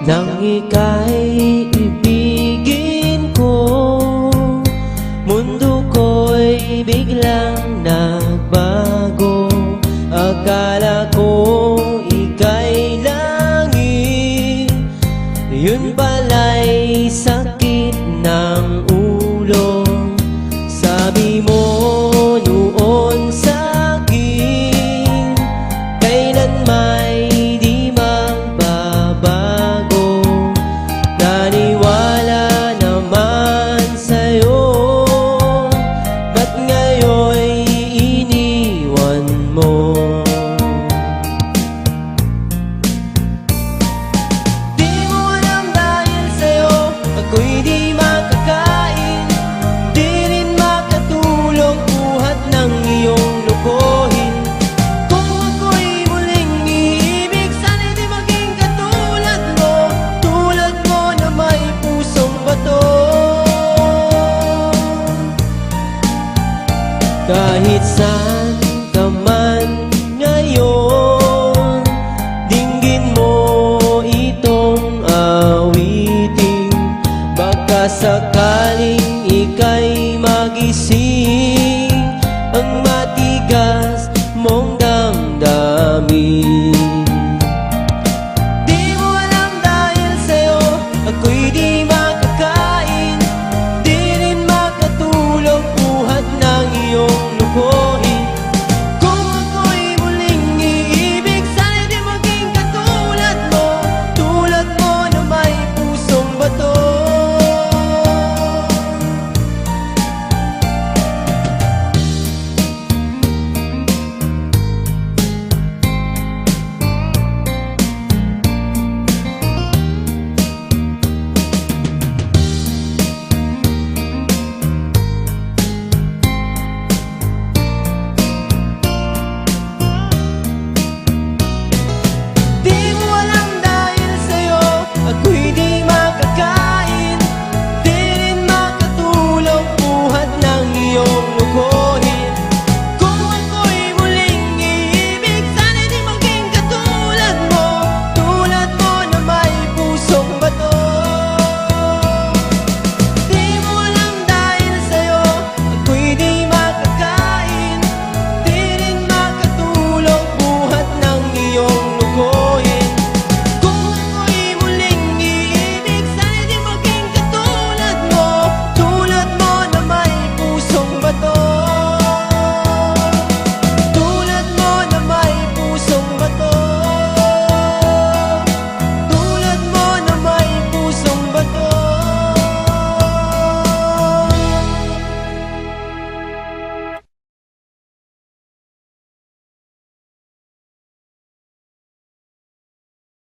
nang ika'y ibigin ko. Mundo ko'y biglang nagbago. Akala ko ika'y langit, yun pala'y sakit ng ulo. Sabi mo noon sa'kin, kailan may di magbabago. Naniwala naman sa'yo, ba't ngayon'y iniwan mo? Di mo alam dahil sa'yo ako'y di makakain, di rin makatulong buhat ng iyong lukuhin. Kung ako'y muling iibig, sana'y di maging katulad mo, tulad mo na may pusong bato. Kahit saan ka man ngayon, dinggin mo itong awitin. Baka sakaling